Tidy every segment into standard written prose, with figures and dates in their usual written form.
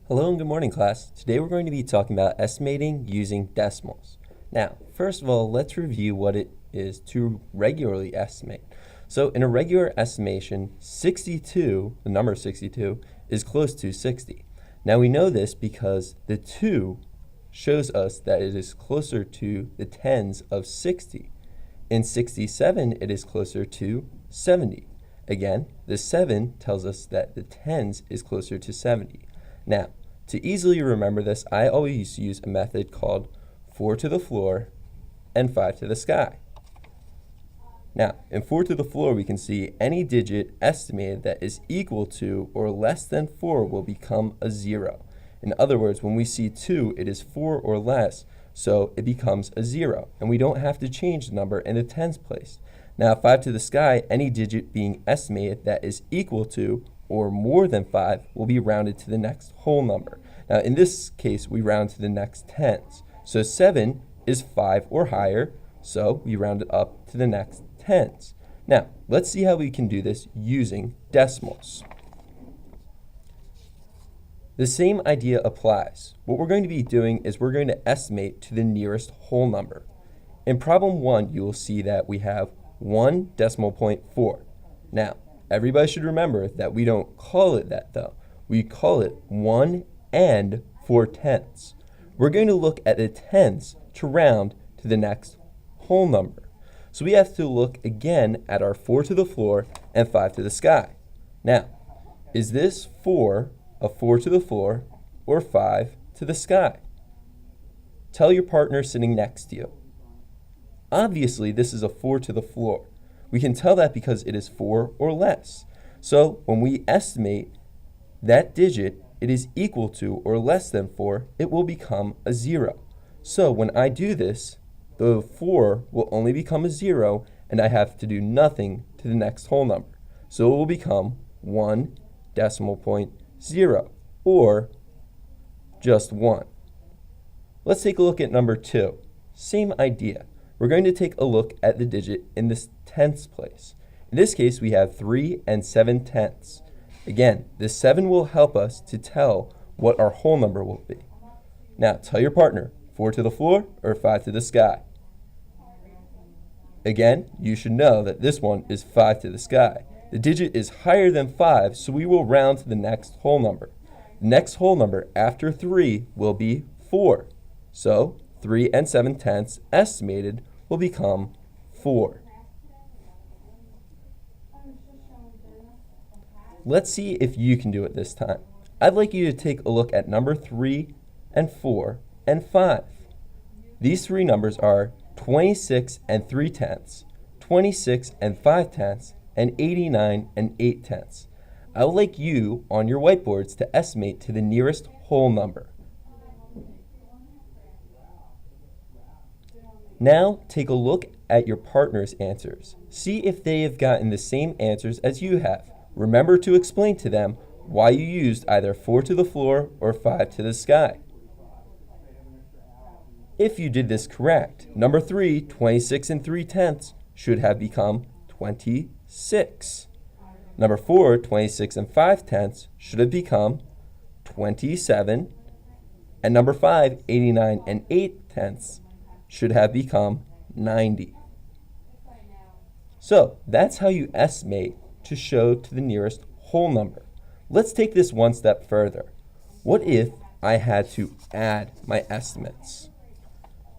Hello and good morning, class. Today we're going to be talking about estimating using decimals. Now, first of all, let's review what it is to regularly estimate. So in a regular estimation, 62, the number 62, is close to 60. Now we know this because the 2 shows us that it is closer to the tens of 60. In 67, it is closer to 70. Again, the 7 tells us that the tens is closer to 70. Now, to easily remember this, I always use a method called 4 to the floor and 5 to the sky. Now, in 4 to the floor, we can see any digit estimated that is equal to or less than 4 will become a 0. In other words, when we see 2, it is 4 or less, so it becomes a 0, and we don't have to change the number in the tens place. Now, 5 to the sky, any digit being estimated that is equal to or more than 5 will be rounded to the next whole number. Now, in this case, we round to the next tens. So 7 is 5 or higher, so we round it up to the next tens. Now, let's see how we can do this using decimals. The same idea applies. What we're going to be doing is we're going to estimate to the nearest whole number. In problem 1, you will see that we have 1 decimal point 4. Now, everybody should remember that we don't call it that though. We call it 1 and 4/10. We're going to look at the tens to round to the next whole number. So we have to look again at our 4 to the floor and 5 to the sky. Now, is this 4 a 4 to the floor or 5 to the sky? Tell your partner sitting next to you. Obviously, this is a 4 to the floor. We can tell that because it is 4 or less. So when we estimate that digit, it is equal to or less than 4, it will become a 0. So when I do this, the 4 will only become a 0, and I have to do nothing to the next whole number. So it will become 1 decimal point 0, or just 1. Let's take a look at number 2. Same idea. We're going to take a look at the digit in this tenths place. In this case, we have 3 and 7/10. Again, this 7 will help us to tell what our whole number will be. Now, tell your partner, 4 to the floor or 5 to the sky. Again, you should know that this one is 5 to the sky. The digit is higher than 5, so we will round to the next whole number. The next whole number after 3 will be 4. So 3 and 7/10 estimated will become 4. Let's see if you can do it this time. I'd like you to take a look at number 3 and 4 and 5. These three numbers are 26 and 3/10, 26 and 5/10, and 89 and 8/10. I would like you on your whiteboards to estimate to the nearest whole number. Now take a look at your partner's answers. See if they have gotten the same answers as you have. Remember to explain to them why you used either 4 to the floor or 5 to the sky. If you did this correct, number 3, 26 and 3/10, should have become 26. Number 4, 26 and 5/10, should have become 27. And number 5, 89 and 8/10, should have become 90. So that's how you estimate to show to the nearest whole number. Let's take this one step further. What if I had to add my estimates?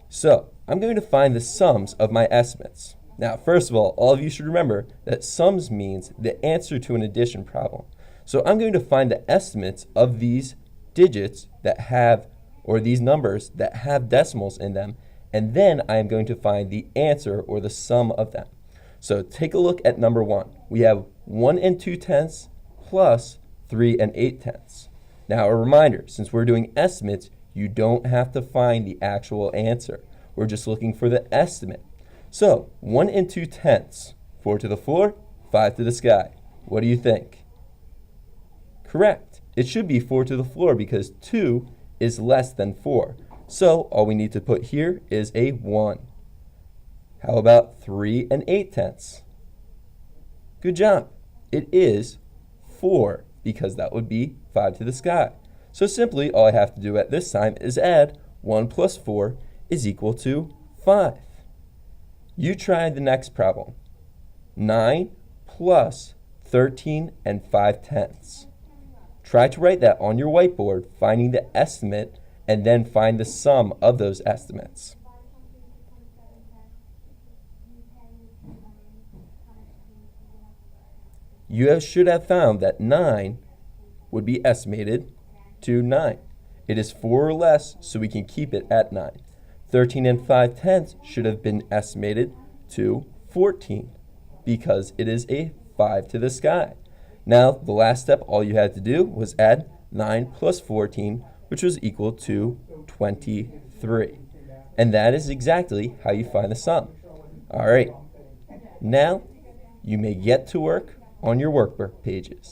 So I'm going to find the sums of my estimates. Now, first of all of you should remember that sums means the answer to an addition problem. So I'm going to find the estimates of these digits that have, or these numbers that have decimals in them, and then I am going to find the answer or the sum of them. So take a look at number 1. We have 1 and 2/10 plus 3 and 8/10. Now a reminder, since we're doing estimates, you don't have to find the actual answer. We're just looking for the estimate. So 1 and 2/10, 4 to the floor, 5 to the sky. What do you think? Correct. It should be 4 to the floor because 2 is less than 4. So all we need to put here is a 1. How about 3 and 8/10? Good job. It is 4 because that would be 5 to the sky. So simply, all I have to do at this time is add 1 plus 4 is equal to 5. You try the next problem. 9 plus 13 and 5/10. Try to write that on your whiteboard, finding the estimate, and then find the sum of those estimates. You should have found that 9 would be estimated to 9. It is 4 or less, so we can keep it at 9. 13 and 5/10 should have been estimated to 14 because it is a 5 to the sky. Now, the last step, all you had to do was add 9 plus 14, which was equal to 23. And that is exactly how you find the sum. All right, now you may get to work on your workbook pages.